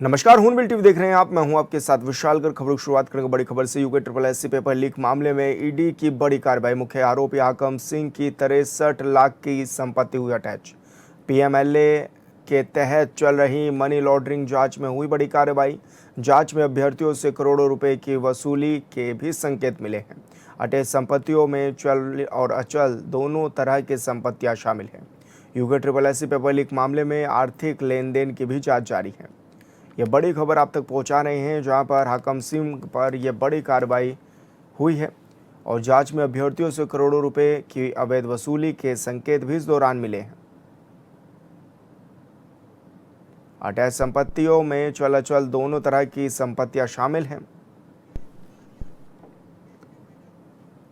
नमस्कार, हून bill TV देख रहे हैं आप। मैं हूं आपके साथ विशाल कर। खबरों की शुरुआत करेंगे बड़ी खबर से। UK triple SC paper leak मामले में ईडी की बड़ी कार्रवाई। मुख्य आरोपी हाकम सिंह की 63 लाख की संपत्ति हुई अटैच। पीएमएलए के तहत चल रही मनी लॉन्ड्रिंग जांच में हुई बड़ी कार्रवाई। जांच में अभ्यर्थियों से करोड़ों रुपए की वसूली के भी संकेत मिले हैं। अटैच संपत्तियों में चल और अचल दोनों तरह की संपत्तियां शामिल हैं। UK triple SC paper leak मामले में आर्थिक लेन देन की भी जांच जारी है। ये बड़ी खबर आप तक पहुंचा रहे हैं, जहां पर हाकम सिंह पर यह बड़ी कार्रवाई हुई है और जांच में अभ्यर्थियों से करोड़ों रुपए की अवैध वसूली के संकेत भी इस दौरान मिले हैं। अटैच संपत्तियों में चल अचल दोनों तरह की संपत्तियां शामिल हैं।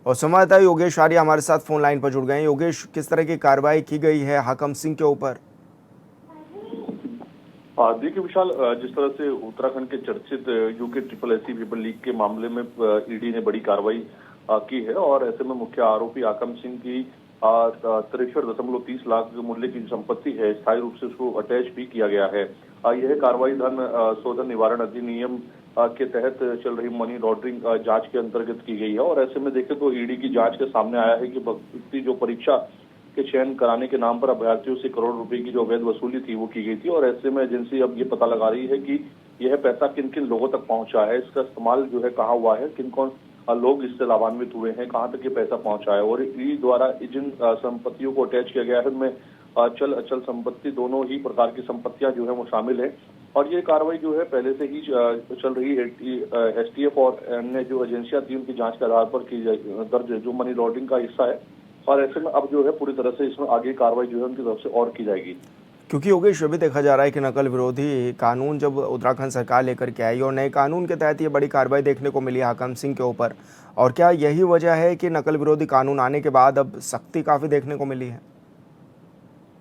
और संवाददाता योगेश आर्य हमारे साथ फोन लाइन पर जुड़ गए हैं। योगेश, किस तरह की कार्रवाई की गई है हाकम सिंह के ऊपर? देखिए विशाल, जिस तरह से उत्तराखंड के चर्चित UK triple SC paper leak के मामले में ईडी ने बड़ी कार्रवाई की है और ऐसे में मुख्य आरोपी हाकम सिंह की 63.30 लाख मूल्य की संपत्ति है, स्थायी रूप से उसको अटैच भी किया गया है। यह कार्रवाई धन शोधन निवारण अधिनियम के तहत चल रही मनी लॉन्ड्रिंग जांच के अंतर्गत की गई है और ऐसे में देखें तो ईडी की जांच के सामने आया है कि व्यक्ति जो परीक्षा के चयन कराने के नाम पर अभ्यर्थियों से करोड़ रुपए की जो अवैध वसूली थी वो की गई थी और ऐसे में एजेंसी अब ये पता लगा रही है कि यह पैसा किन किन लोगों तक पहुंचा है, इसका इस्तेमाल जो है कहाँ हुआ है, किन कौन लोग इससे लाभान्वित हुए हैं, कहाँ तक ये पैसा पहुंचा है। और ईडी द्वारा जिन संपत्तियों को अटैच किया गया है उनमें चल अचल संपत्ति दोनों ही प्रकार की संपत्तियां जो है वो शामिल है और ये कार्रवाई जो है पहले से ही चल रही एसटीएफ और अन्य जो एजेंसियां थी उनकी जांच के आधार पर की दर्ज जो मनी लॉन्ड्रिंग का हिस्सा है और ऐसे में अब जो है पूरी तरह से इसमें आगे कार्रवाई जो है उनकी तरफ से और की जाएगी। क्योंकि योगेश, ये भी देखा जा रहा है कि नकल विरोधी कानून जब उत्तराखंड सरकार लेकर के आई और नए कानून के तहत ये बड़ी कार्रवाई देखने को मिली हाकम सिंह के ऊपर, और क्या यही वजह है कि नकल विरोधी कानून आने के बाद अब सख्ती काफ़ी देखने को मिली है?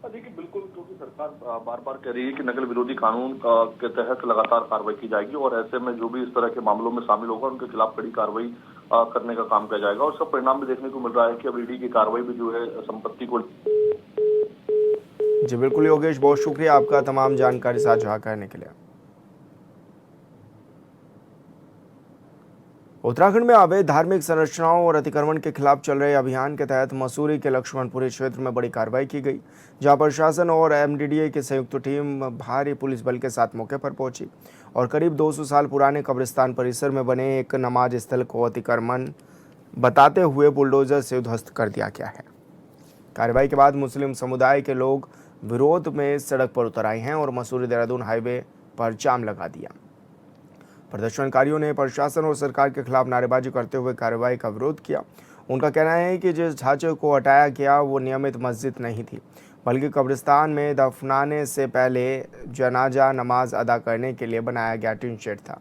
देखिए बिल्कुल, क्योंकि सरकार बार बार कह रही है कि नकल विरोधी कानून के तहत लगातार कार्रवाई की जाएगी और ऐसे में जो भी इस तरह के मामलों में शामिल होगा उनके खिलाफ कड़ी कार्रवाई करने का काम किया जाएगा और उसका परिणाम भी देखने को मिल रहा है कि अब ईडी की कार्रवाई भी जो है संपत्ति को। जी बिल्कुल योगेश, बहुत शुक्रिया आपका तमाम जानकारी साझा करने के लिए। उत्तराखंड में अवैध धार्मिक संरचनाओं और अतिक्रमण के खिलाफ चल रहे अभियान के तहत मसूरी के लक्ष्मणपुरी क्षेत्र में बड़ी कार्रवाई की गई, जहां प्रशासन और एमडीडीए की संयुक्त टीम भारी पुलिस बल के साथ मौके पर पहुंची और करीब 200 साल पुराने कब्रिस्तान परिसर में बने एक नमाज स्थल को अतिक्रमण बताते हुए बुलडोजर से ध्वस्त कर दिया गया है। कार्रवाई के बाद मुस्लिम समुदाय के लोग विरोध में सड़क पर उतर आए हैं और मसूरी देहरादून हाईवे पर जाम लगा दिया। प्रदर्शनकारियों ने प्रशासन और सरकार के खिलाफ नारेबाजी करते हुए कार्रवाई का विरोध किया। उनका कहना है कि जिस ढांचे को हटाया गया वो नियमित मस्जिद नहीं थी, बल्कि कब्रिस्तान में दफनाने से पहले जनाजा नमाज अदा करने के लिए बनाया गया टिन शेड था।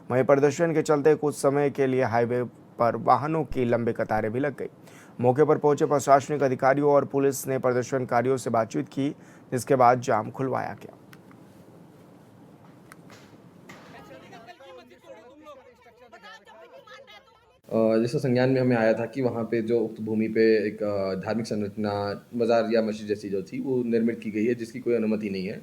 वहीं प्रदर्शन के चलते कुछ समय के लिए हाईवे पर वाहनों की लंबी कतारें भी लग गई। मौके पर पहुंचे प्रशासनिक अधिकारियों और पुलिस ने प्रदर्शनकारियों से बातचीत की, जिसके बाद जाम खुलवाया गया। जैसा संज्ञान में हमें आया था कि वहाँ पे जो उक्त भूमि पे एक धार्मिक संरचना मज़ार या मस्जिद जैसी जो थी वो निर्मित की गई है, जिसकी कोई अनुमति नहीं है।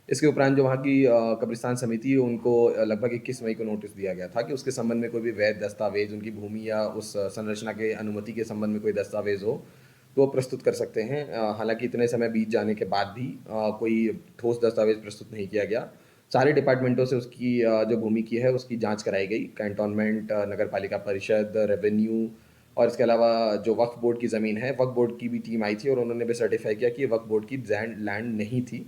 इसके उपरांत जो वहाँ की कब्रिस्तान समिति है उनको लगभग 21 मई को नोटिस दिया गया था कि उसके संबंध में कोई भी वैध दस्तावेज उनकी भूमि या उस संरचना के अनुमति के संबंध में कोई दस्तावेज हो तो वो प्रस्तुत कर सकते हैं। हालांकि इतने समय बीत जाने के बाद भी कोई ठोस दस्तावेज प्रस्तुत नहीं किया गया। सारे डिपार्टमेंटों से उसकी जो भूमि की है उसकी जांच कराई गई। कैंटोनमेंट, नगर पालिका परिषद, रेवेन्यू और इसके अलावा जो वक्फ बोर्ड की ज़मीन है, वक्फ बोर्ड की भी टीम आई थी और उन्होंने भी सर्टिफाई किया कि ये वक्फ बोर्ड की लैंड नहीं थी।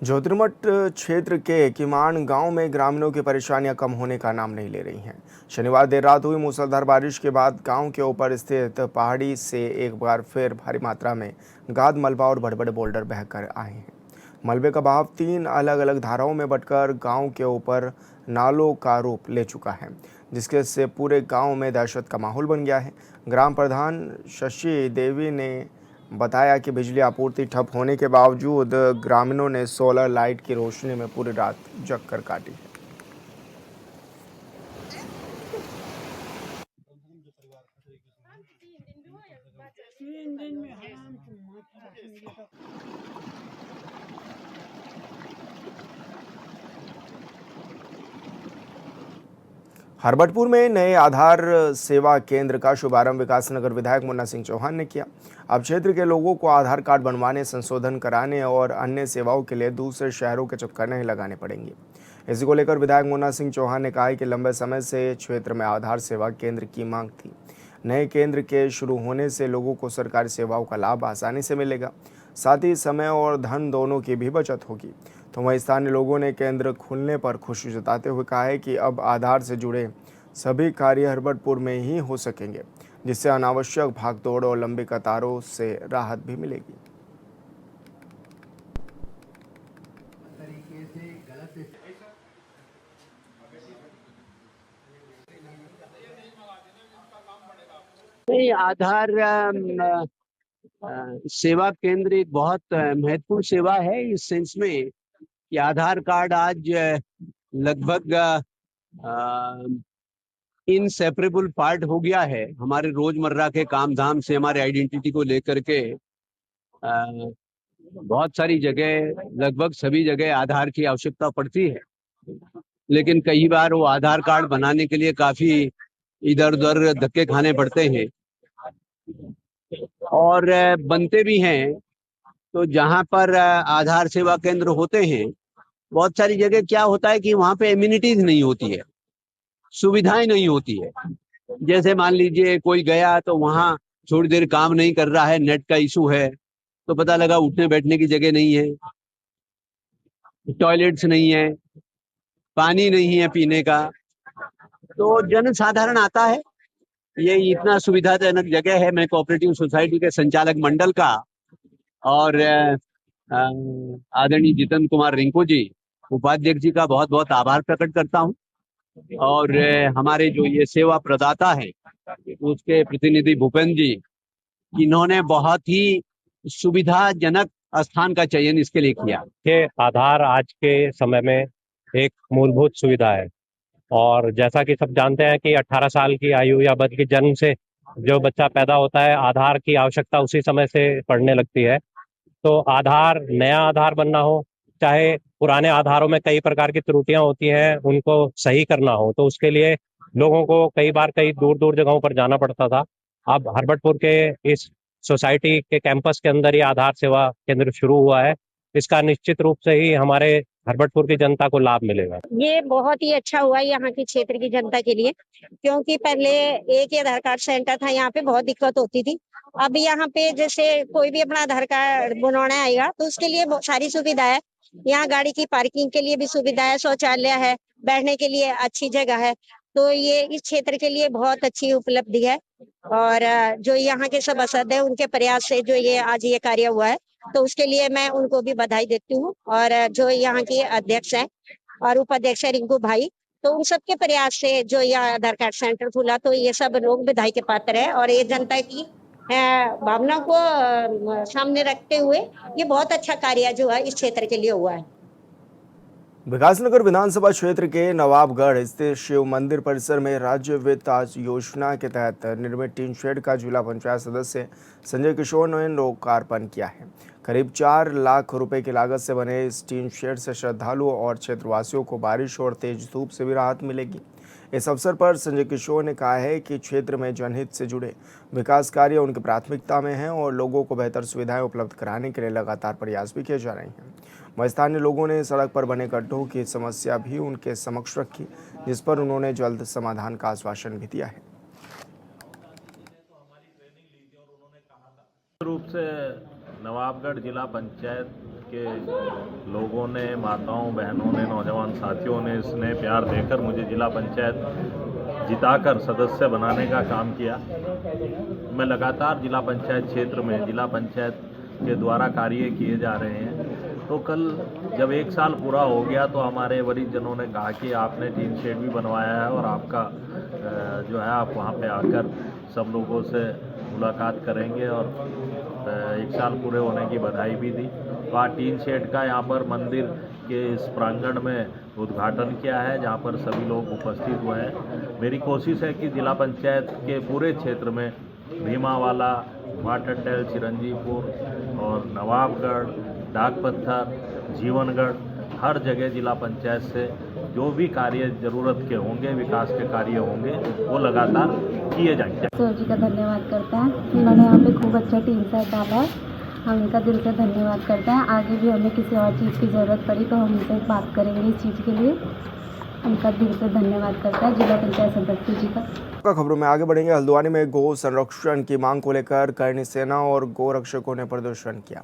ज्योतिर्मठ क्षेत्र के किमान गांव में ग्रामीणों की परेशानियां कम होने का नाम नहीं ले रही हैं। शनिवार देर रात हुई मूसलाधार बारिश के बाद गांव के ऊपर स्थित पहाड़ी से एक बार फिर भारी मात्रा में गाद, मलबा और बड़े बड़े बोल्डर बहकर आए हैं। मलबे का बहाव 3 अलग अलग धाराओं में बटकर गांव के ऊपर नालों का रूप ले चुका है, जिसके से पूरे गांव में दहशत का माहौल बन गया है। ग्राम प्रधान शशि देवी ने बताया कि बिजली आपूर्ति ठप होने के बावजूद ग्रामीणों ने सोलर लाइट की रोशनी में पूरी रात जग कर काटी है। हरबटपुर में नए आधार सेवा केंद्र का शुभारंभ विकासनगर विधायक मुन्ना सिंह चौहान ने किया। अब क्षेत्र के लोगों को आधार कार्ड बनवाने, संशोधन कराने और अन्य सेवाओं के लिए दूसरे शहरों के चक्कर नहीं लगाने पड़ेंगे। इसी को लेकर विधायक मुन्ना सिंह चौहान ने कहा है कि लंबे समय से क्षेत्र में आधार सेवा केंद्र की मांग थी। नए केंद्र के शुरू होने से लोगों को सरकारी सेवाओं का लाभ आसानी से मिलेगा, साथ ही समय और धन दोनों की भी बचत होगी। तो वहीं स्थानीय लोगों ने केंद्र खुलने पर खुशी जताते हुए कहा है कि अब आधार से जुड़े सभी कार्य हरबटपुर में ही हो सकेंगे, जिससे अनावश्यक भागदौड़ और लंबी कतारों से राहत भी मिलेगी। नहीं, आधार सेवा केंद्र एक बहुत महत्वपूर्ण सेवा है इस सेंस में कि आधार कार्ड आज लगभग इनसेपरेबल पार्ट हो गया है हमारे रोजमर्रा के काम धाम से। हमारे आइडेंटिटी को लेकर के बहुत सारी जगह, लगभग सभी जगह आधार की आवश्यकता पड़ती है, लेकिन कई बार वो आधार कार्ड बनाने के लिए काफी इधर उधर धक्के खाने पड़ते हैं और बनते भी हैं। तो जहां पर आधार सेवा केंद्र होते हैं, बहुत सारी जगह क्या होता है कि वहां पे एम्यूनिटीज नहीं होती है, सुविधाएं नहीं होती है। जैसे मान लीजिए कोई गया तो वहां थोड़ी देर काम नहीं कर रहा है, नेट का इशू है, तो पता लगा उठने बैठने की जगह नहीं है, टॉयलेट्स नहीं है, पानी नहीं है पीने का। तो जन साधारण आता है, ये इतना सुविधाजनक जगह है। मैं कोऑपरेटिव सोसाइटी के संचालक मंडल का और आदरणीय जितेंद्र कुमार रिंकू जी, उपाध्यक्ष जी का बहुत बहुत आभार प्रकट करता हूँ। और हमारे जो ये सेवा प्रदाता है उसके प्रतिनिधि भूपेंद्र जी, इन्होंने बहुत ही सुविधाजनक स्थान का चयन इसके लिए किया। कि आधार आज के समय में एक मूलभूत सुविधा है और जैसा कि सब जानते हैं कि 18 साल की आयु या बल्कि जन्म से जो बच्चा पैदा होता है, आधार की आवश्यकता उसी समय से पड़ने लगती है। तो आधार, नया आधार बनना हो, चाहे पुराने आधारों में कई प्रकार की त्रुटियां होती हैं, उनको सही करना हो, तो उसके लिए लोगों को कई बार कई दूर दूर जगहों पर जाना पड़ता था। अब हरबटपुर के इस सोसाइटी के कैंपस के अंदर ये आधार सेवा केंद्र शुरू हुआ है। इसका निश्चित रूप से ही हमारे हरबटपुर की जनता को लाभ मिलेगा। ये बहुत ही अच्छा हुआ यहाँ की क्षेत्र की जनता के लिए, क्योंकि पहले एक ही आधार कार्ड सेंटर था, यहाँ पे बहुत दिक्कत होती थी। अब यहाँ पे जैसे कोई भी अपना आधार कार्ड बनवाने आएगा तो उसके लिए बहुत सारी सुविधा है। यहाँ गाड़ी की पार्किंग के लिए भी सुविधा है, शौचालय है, बैठने के लिए अच्छी जगह है। तो ये इस क्षेत्र के लिए बहुत अच्छी उपलब्धि है और जो यहाँ के सभासद है उनके प्रयास से जो ये आज ये कार्य हुआ है, तो उसके लिए मैं उनको भी बधाई देती हूँ। और जो यहाँ के अध्यक्ष हैं और उपाध्यक्ष है रिंकू भाई, तो उन सबके प्रयास से जो यह आधार कार्ड सेंटर खुला, तो ये सब लोग बधाई के पात्र है। और ये जनता की भावना को सामने रखते हुए ये बहुत अच्छा कार्य जो है इस क्षेत्र के लिए हुआ है। विकासनगर विधानसभा क्षेत्र के नवाबगढ़ स्थित शिव मंदिर परिसर में राज्य वित्त योजना के तहत निर्मित टीन शेड का जिला पंचायत सदस्य संजय किशोर ने लोकार्पण किया है। करीब 4 लाख रुपए की लागत से बने इस टीन शेड से श्रद्धालुओं और क्षेत्रवासियों को बारिश और तेज धूप से भी राहत मिलेगी। इस अवसर पर संजय किशोर ने कहा है कि क्षेत्र में जनहित से जुड़े विकास कार्य उनकी प्राथमिकता में हैं और लोगों को बेहतर सुविधाएं उपलब्ध कराने के लिए लगातार प्रयास भी किए जा रहे हैं। वहीं स्थानीय लोगों ने सड़क पर बने गड्ढों की समस्या भी उनके समक्ष रखी, जिस पर उन्होंने जल्द समाधान का आश्वासन भी दिया है। रूप से नवाबगढ़ जिला पंचायत के लोगों ने, माताओं बहनों ने, नौजवान साथियों ने स्नेह प्यार देकर मुझे जिला पंचायत जिताकर सदस्य बनाने का काम किया। मैं लगातार जिला पंचायत क्षेत्र में जिला पंचायत के द्वारा कार्य किए जा रहे हैं। तो कल जब 1 साल पूरा हो गया तो हमारे वरिष्ठ जनों ने कहा कि आपने टीन शेड भी बनवाया है और आपका जो है आप वहाँ पे आकर सब लोगों से मुलाकात करेंगे और 1 साल पूरे होने की बधाई भी दी। तो आज टीन शेड का यहाँ पर मंदिर के इस प्रांगण में उद्घाटन किया है, जहाँ पर सभी लोग उपस्थित हुए हैं। मेरी कोशिश है कि जिला पंचायत के पूरे क्षेत्र में भीमावाला, वाटरटेल, चिरंजीपुर और नवाबगढ़, डाक पत्थर, जीवनगढ़, हर जगह जिला पंचायत से जो भी कार्य ज़रूरत के होंगे, विकास के कार्य होंगे, वो लगातार किए जाएंगे। सर जी का धन्यवाद करते हैं, इन्होंने यहाँ पे खूब अच्छा टीम सेट डाला है, हम इनका दिल से धन्यवाद करते हैं। आगे भी हमें किसी और चीज़ की ज़रूरत पड़ी तो हम उनसे बात करेंगे इस चीज़ के लिए। उनका दिल से धन्यवाद करता है जिला पंचायत सदस्य जी का। खबरों में आगे बढ़ेंगे। हल्द्वानी में गौ संरक्षण की मांग को लेकर करणी सेना और गौ रक्षकों ने प्रदर्शन किया।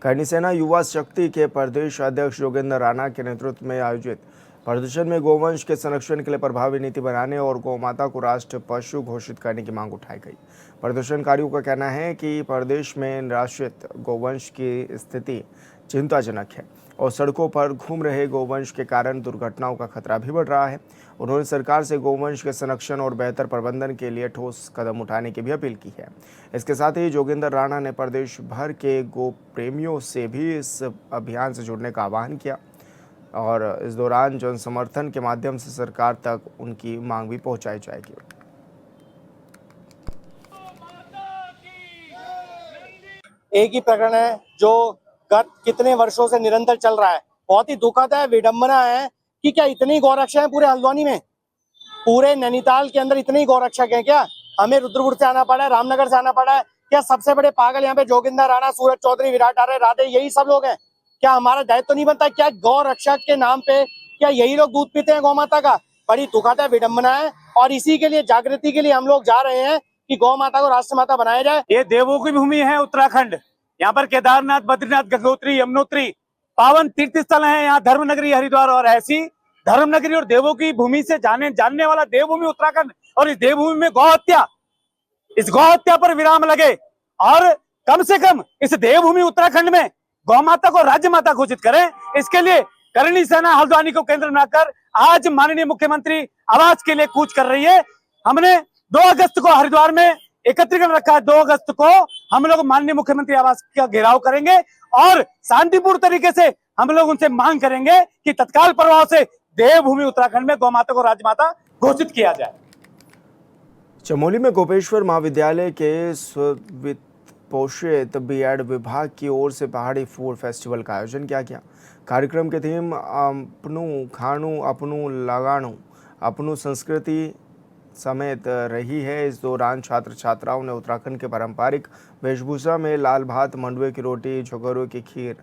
करणी सेना युवा शक्ति के प्रदेश अध्यक्ष योगेंद्र राणा के नेतृत्व में आयोजित प्रदर्शन में गौवंश के संरक्षण के लिए प्रभावी नीति बनाने और गौ माता को राष्ट्र पशु घोषित करने की मांग उठाई गई। प्रदर्शनकारियों का कहना है कि प्रदेश में निराश्रित गौवंश की स्थिति चिंताजनक है और सड़कों पर घूम रहे गौवंश के कारण दुर्घटनाओं का खतरा भी बढ़ रहा है। उन्होंने सरकार से गौवंश के संरक्षण और बेहतर प्रबंधन के लिए ठोस कदम उठाने की भी अपील की है। इसके साथ ही योगेंद्र राणा ने प्रदेश भर के गौ प्रेमियों से भी इस अभियान से जुड़ने का आह्वान किया और इस दौरान जन समर्थन के माध्यम से सरकार तक उनकी मांग भी पहुंचाई जाएगी। एक ही प्रकरण है जो गत कितने वर्षों से निरंतर चल रहा है। बहुत ही दुखद है, विडंबना है कि क्या इतनी गौरक्षा है पूरे हल्द्वानी में, पूरे नैनीताल के अंदर इतने ही गौरक्षक हैं क्या? हमें रुद्रपुर से आना पड़ा है, रामनगर से आना पड़ा है। क्या सबसे बड़े पागल यहाँ पे जोगिंदर राणा, सूरज चौधरी, विराट आर्य, राधे, यही सब लोग हैं? क्या हमारा दायित्व तो नहीं बनता? क्या गौ रक्षक के नाम पे क्या यही लोग दूध पीते हैं गौ माता का? बड़ी दुखद है, विडंबना है। और इसी के लिए, जागृति के लिए हम लोग जा रहे हैं कि गौ माता को राष्ट्र माता बनाया जाए। ये देवों की भूमि है उत्तराखंड। यहाँ पर केदारनाथ, बद्रीनाथ, गंगोत्री, यमुनोत्री पावन तीर्थ स्थल हैं। यहाँ धर्मनगरी हरिद्वार और ऐसी धर्मनगरी और देवों की भूमि से जानने वाला देवभूमि उत्तराखंड। और इस देवभूमि में गौ हत्या, इस गौ हत्या पर विराम लगे और कम से कम इस देवभूमि उत्तराखंड में गौ माता को राज्य माता घोषित करें। इसके लिए करणी सेना हल्द्वानी को केंद्र बनाकर आज माननीय मुख्यमंत्री आवास के लिए कूच कर रही है। हमने 2 अगस्त को हरिद्वार में एकत्रीकरण रखा है। 2 अगस्त को हम लोग माननीय मुख्यमंत्री आवास का घेराव करेंगे और शांतिपूर्ण तरीके से हम लोग उनसे मांग करेंगे कि तत्काल प्रभाव से देवभूमि उत्तराखंड में गौ माता को राजमाता घोषित किया जाए। चमोली में गोपेश्वर महाविद्यालय के स्व पोषित बीएड विभाग की ओर से पहाड़ी फूड फेस्टिवल का आयोजन किया गया। कार्यक्रम की थीम अपनू खाणु अपनू लगाणु अपनू संस्कृति समेत रही है। इस दौरान छात्र छात्राओं ने उत्तराखंड के पारंपरिक वेशभूषा में लाल भात, मंडुए की रोटी, झोगरों की खीर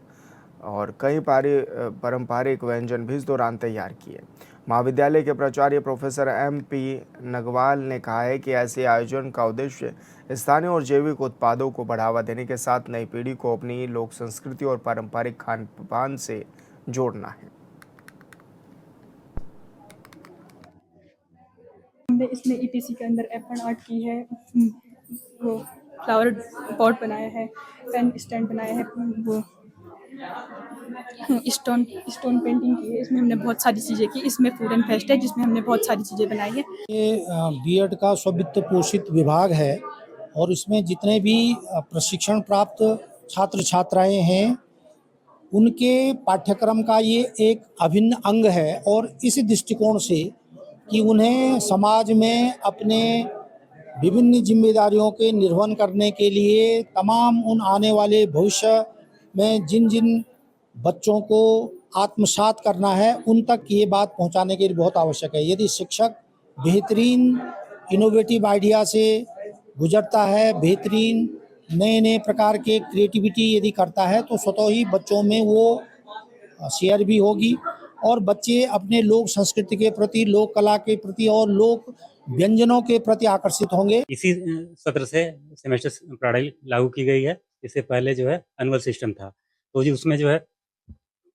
और कई पारंपरिक व्यंजन भी इस दौरान तैयार किए। महाविद्यालय के प्राचार्य प्रोफेसर MP नगवाल ने कहा है कि ऐसे आयोजन का उद्देश्य स्थानीय और जैविक उत्पादों को बढ़ावा देने के साथ नई पीढ़ी को अपनी लोक संस्कृति और पारंपरिक खान पान से जोड़ना है। हमने इसमें EPC के अंदर एप्पल आर्ट की है, वो फ्लावर पॉट बनाया है, पेन स्टैंड बनाया है, वो स्टोन पेंटिंग की है। इसमें हमने बहुत सारी चीज़ें की। इसमें फूड एंड फेस्ट है जिसमें हमने बहुत सारी चीज़ें बनाई है। ये बीएड का स्ववित्त पोषित विभाग है और इसमें जितने भी प्रशिक्षण प्राप्त छात्र छात्राएं हैं उनके पाठ्यक्रम का ये एक अभिन्न अंग है। और इस दृष्टिकोण से कि उन्हें समाज में अपने विभिन्न जिम्मेदारियों के निर्वहन करने के लिए तमाम उन आने वाले भविष्य में जिन जिन बच्चों को आत्मसात करना है उन तक ये बात पहुंचाने के लिए बहुत आवश्यक है। यदि शिक्षक बेहतरीन इनोवेटिव आइडिया से गुजरता है, बेहतरीन नए प्रकार के क्रिएटिविटी यदि करता है तो स्वतः ही बच्चों में वो शेयर भी होगी और बच्चे अपने लोक संस्कृति के प्रति, लोक कला के प्रति और लोक व्यंजनों के प्रति आकर्षित होंगे। इसी सत्र से सेमेस्टर पढ़ाई लागू की गई है। इससे पहले जो है एनुअल सिस्टम था, तो जी उसमें जो है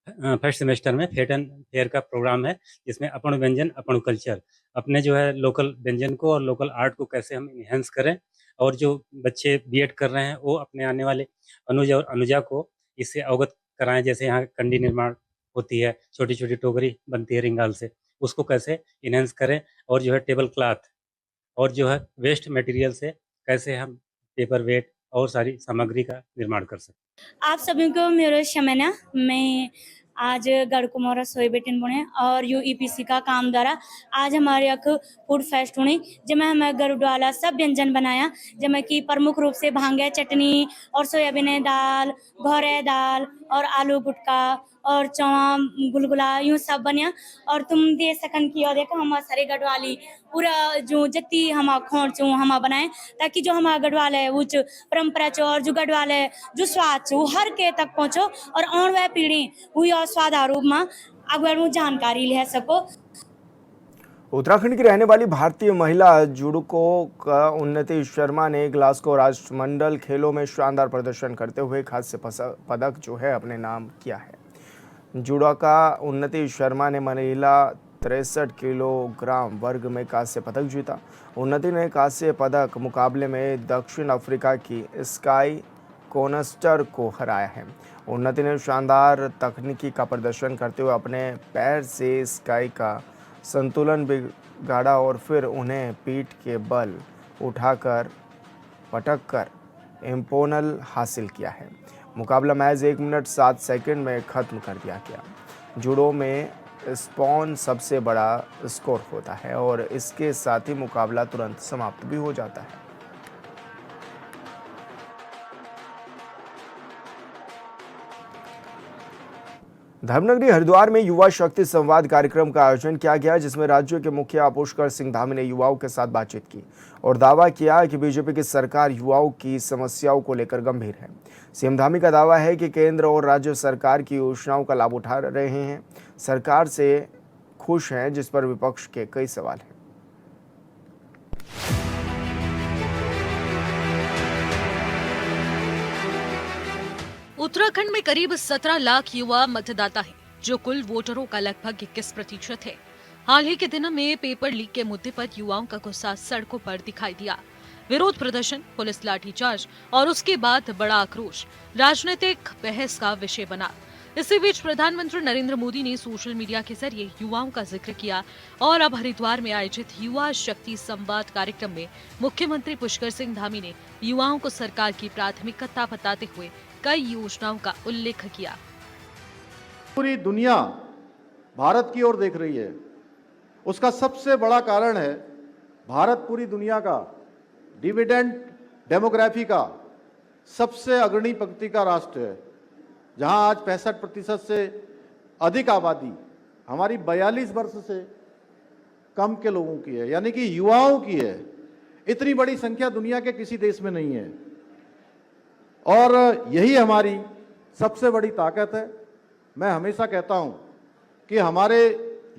फर्स्ट सेमेस्टर में फेट एंड फेयर का प्रोग्राम है जिसमें अपन व्यंजन, अपन कल्चर, अपने जो है लोकल व्यंजन को और लोकल आर्ट को कैसे हम इन्हेंस करें और जो बच्चे बीएड कर रहे हैं वो अपने आने वाले अनुज और अनुजा को इससे अवगत कराएं। जैसे यहाँ कंडी निर्माण होती है, छोटी छोटी टोकरी बनती है रिंगाल से, उसको कैसे इन्हेंस करें और जो है टेबल क्लॉथ और जो है वेस्ट मटेरियल से कैसे हम पेपर वेट और सारी सामग्री का निर्माण कर सकते। आप सभी को मेरा शमना, मैं आज गढ़कुमार सोई बेटिन बुने और UEPC का काम द्वारा आज हमारे यहाँ फूड फेस्ट हुई जिसमें हमें गरुड़वाला सब व्यंजन बनाया, जिसमें कि प्रमुख रूप से भांगे चटनी और सोयाबीन दाल, घोरे दाल और आलू गुटका और चवा गुलगुला यूं सब बनिया और तुम दे सकन की और देखो हम सारे गढ़वाली पूरा जो जत्ती हम खोर चो हम बनाए ताकि जो हमारा गढ़वाल है वो जो परंपरा चो और जो गढ़वाल है जो स्वाद चो हर के तक पहुंचो और आने वाली पीढ़ी हुई और स्वाद आरूप में अगर जानकारी ले सको। उत्तराखंड की रहने वाली भारतीय महिला जुडोको का उन्नति शर्मा ने ग्लासगो राष्ट्रमंडल खेलों में शानदार प्रदर्शन करते हुए कांस्य पदक जो है अपने नाम किया है। जुडोका उन्नति शर्मा ने महिला 63 किलोग्राम वर्ग में कांस्य पदक जीता। उन्नति ने कांस्य पदक मुकाबले में दक्षिण अफ्रीका की स्काई कोनस्टर को हराया है। उन्नति ने शानदार तकनीकी का प्रदर्शन करते हुए अपने पैर से स्काई का संतुलन बिगाड़ा और फिर उन्हें पीठ के बल उठाकर पटककर एम्पोनल हासिल किया है। मुकाबला मैच 1 मिनट 7 सेकंड में ख़त्म कर दिया गया। जूडो में स्पॉन सबसे बड़ा स्कोर होता है और इसके साथ ही मुकाबला तुरंत समाप्त भी हो जाता है। धर्मनगरी हरिद्वार में युवा शक्ति संवाद कार्यक्रम का आयोजन किया गया, जिसमें राज्य के मुखिया पुष्कर सिंह धामी ने युवाओं के साथ बातचीत की और दावा किया कि बीजेपी की सरकार युवाओं की समस्याओं को लेकर गंभीर है। सीएम धामी का दावा है कि केंद्र और राज्य सरकार की योजनाओं का लाभ उठा रहे हैं, सरकार से खुश हैं, जिस पर विपक्ष के कई सवाल हैं। उत्तराखंड में करीब 17 लाख युवा मतदाता हैं, जो कुल वोटरों का लगभग 21% है। हाल ही के दिनों में पेपर लीक के मुद्दे पर युवाओं का गुस्सा सड़कों पर दिखाई दिया। विरोध प्रदर्शन, पुलिस लाठीचार्ज और उसके बाद बड़ा आक्रोश राजनीतिक बहस का विषय बना। इसी बीच प्रधानमंत्री नरेंद्र मोदी ने सोशल मीडिया के जरिए युवाओं का जिक्र किया और अब हरिद्वार में आयोजित युवा शक्ति संवाद कार्यक्रम में मुख्यमंत्री पुष्कर सिंह धामी ने युवाओं को सरकार की प्राथमिकता बताते हुए कई योजनाओं का उल्लेख किया। पूरी दुनिया भारत की ओर देख रही है। उसका सबसे बड़ा कारण है भारत पूरी दुनिया का डिविडेंड डेमोग्राफी का सबसे अग्रणी पंक्ति का राष्ट्र है, जहां आज 65% से अधिक आबादी हमारी 42 वर्ष से कम के लोगों की है, यानी कि युवाओं की है। इतनी बड़ी संख्या दुनिया के किसी देश में नहीं है और यही हमारी सबसे बड़ी ताकत है। मैं हमेशा कहता हूं कि हमारे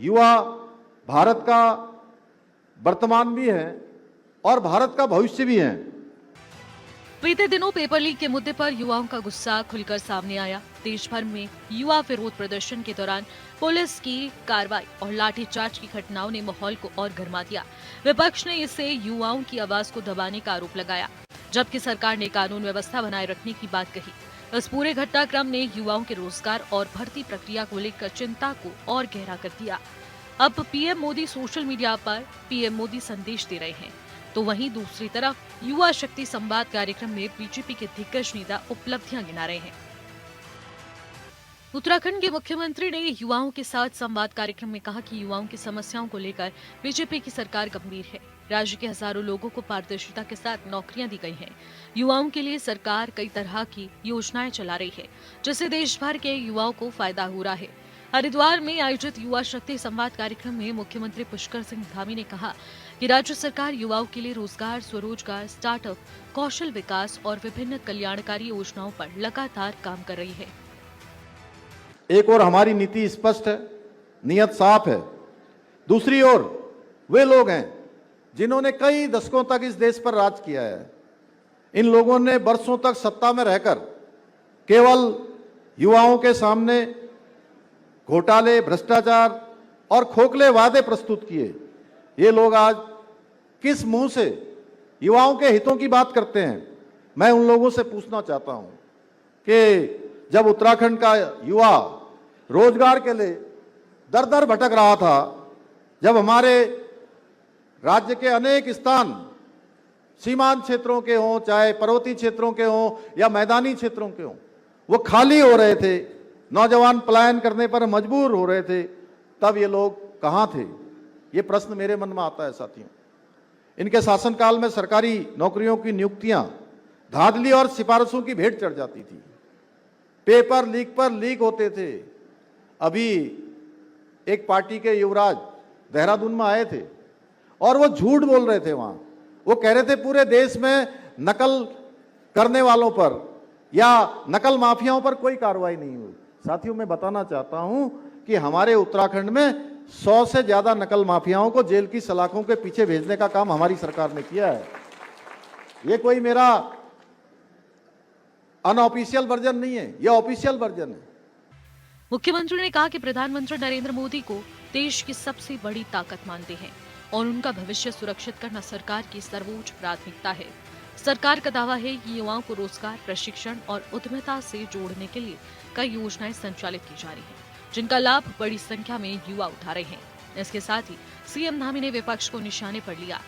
युवा भारत का वर्तमान भी हैं और भारत का भविष्य भी हैं। बीते दिनों पेपर लीक के मुद्दे पर युवाओं का गुस्सा खुलकर सामने आया। देश भर में युवा विरोध प्रदर्शन के दौरान पुलिस की कार्रवाई और लाठीचार्ज की घटनाओं ने माहौल को और गर्मा दिया। विपक्ष ने इससे युवाओं की आवाज को दबाने का आरोप लगाया, जबकि सरकार ने कानून व्यवस्था बनाए रखने की बात कही। इस पूरे घटनाक्रम ने युवाओं के रोजगार और भर्ती प्रक्रिया को लेकर चिंता को और गहरा कर दिया। अब पीएम मोदी सोशल मीडिया पर पीएम मोदी संदेश दे रहे हैं, तो वहीं दूसरी तरफ युवा शक्ति संवाद कार्यक्रम में बीजेपी के दिग्गज नेता उपलब्धियां गिना रहे हैं। उत्तराखंड के मुख्यमंत्री ने युवाओं के साथ संवाद कार्यक्रम में कहा कि युवाओं की समस्याओं को लेकर बीजेपी की सरकार गंभीर है। राज्य के हजारों लोगों को पारदर्शिता के साथ नौकरियां दी गई हैं। युवाओं के लिए सरकार कई तरह की योजनाएं चला रही है, जिससे देश भर के युवाओं को फायदा हो रहा है। हरिद्वार में आयोजित युवा शक्ति संवाद कार्यक्रम में मुख्यमंत्री पुष्कर सिंह धामी ने कहा कि राज्य सरकार युवाओं के लिए रोजगार, स्वरोजगार, स्टार्टअप, कौशल विकास और विभिन्न कल्याणकारी योजनाओं पर लगातार काम कर रही है। एक ओर हमारी नीति स्पष्ट है, नियत साफ है। दूसरी ओर वे लोग हैं जिन्होंने कई दशकों तक इस देश पर राज किया है। इन लोगों ने वर्षों तक सत्ता में रहकर केवल युवाओं के सामने घोटाले, भ्रष्टाचार और खोखले वादे प्रस्तुत किए। ये लोग आज किस मुंह से युवाओं के हितों की बात करते हैं? मैं उन लोगों से पूछना चाहता हूं कि जब उत्तराखंड का युवा रोजगार के लिए दर दर भटक रहा था, जब हमारे राज्य के अनेक स्थान सीमांत क्षेत्रों के हों, चाहे पर्वतीय क्षेत्रों के हों या मैदानी क्षेत्रों के हों, वो खाली हो रहे थे, नौजवान पलायन करने पर मजबूर हो रहे थे, तब ये लोग कहां थे? ये प्रश्न मेरे मन में आता है साथियों। इनके शासनकाल में सरकारी नौकरियों की नियुक्तियां धांधली और सिफारिशों की भेंट चढ़ जाती थी। पेपर लीक पर लीक होते थे। अभी एक पार्टी के युवराज देहरादून में आए थे और वो झूठ बोल रहे थे वहां। वो कह रहे थे पूरे देश में नकल करने वालों पर या नकल माफियाओं पर कोई कार्रवाई नहीं हुई। साथियों, मैं बताना चाहता हूं कि हमारे उत्तराखंड में 100 से ज्यादा नकल माफियाओं को जेल की सलाखों के पीछे भेजने का काम हमारी सरकार ने किया है। ये कोई मेरा अनऑफिशियल वर्जन नहीं है, यह ऑफिशियल वर्जन है। मुख्यमंत्री ने कहा कि प्रधानमंत्री नरेंद्र मोदी को देश की सबसे बड़ी ताकत मानते हैं और उनका भविष्य सुरक्षित करना सरकार की सर्वोच्च प्राथमिकता है। सरकार का दावा है कि युवाओं को रोजगार, प्रशिक्षण और उद्यमिता से जोड़ने के लिए कई योजनाएं संचालित की जा रही हैं, जिनका लाभ बड़ी संख्या में युवा उठा रहे हैं। इसके साथ ही सीएम धामी ने विपक्ष को निशाने पर लिया।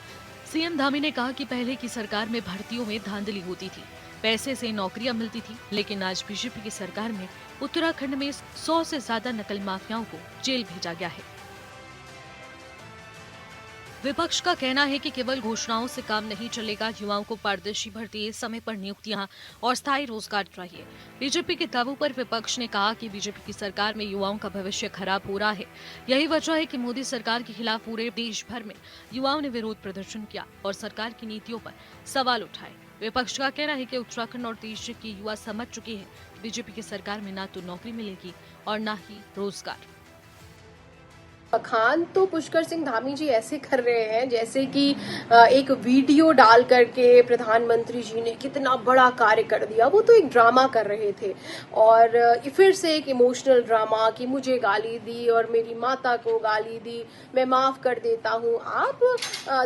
सीएम धामी ने कहा कि पहले की सरकार में भर्तियों में धांधली होती थी, पैसे से नौकरियां मिलती थी, लेकिन आज बीजेपी की सरकार में उत्तराखंड में 100 से ज्यादा नकल माफियाओं को जेल भेजा गया है। विपक्ष का कहना है कि केवल घोषणाओं से काम नहीं चलेगा, युवाओं को पारदर्शी भर्ती, समय पर नियुक्तियां और स्थायी रोजगार चाहिए। बीजेपी के दावों पर विपक्ष ने कहा कि बीजेपी की सरकार में युवाओं का भविष्य खराब हो रहा है। यही वजह है कि मोदी सरकार के खिलाफ पूरे देश भर में युवाओं ने विरोध प्रदर्शन किया और सरकार की नीतियों पर सवाल उठाए। विपक्ष का कहना है कि उत्तराखंड और देश के युवा समझ चुके हैं कि बीजेपी की सरकार में ना तो नौकरी मिलेगी और ना ही रोजगार। बखान तो पुष्कर सिंह धामी जी ऐसे कर रहे हैं जैसे कि एक वीडियो डाल करके प्रधानमंत्री जी ने कितना बड़ा कार्य कर दिया। वो तो एक ड्रामा कर रहे थे और फिर से एक इमोशनल ड्रामा कि मुझे गाली दी और मेरी माता को गाली दी, मैं माफ कर देता हूँ। आप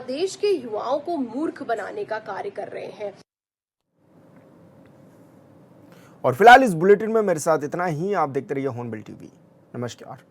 देश के युवाओं को मूर्ख बनाने का कार्य कर रहे हैं। और फिलहाल इस बुलेटिन में मेरे साथ इतना ही। आप देखते रहिए हॉर्नबिल टीवी। नमस्कार।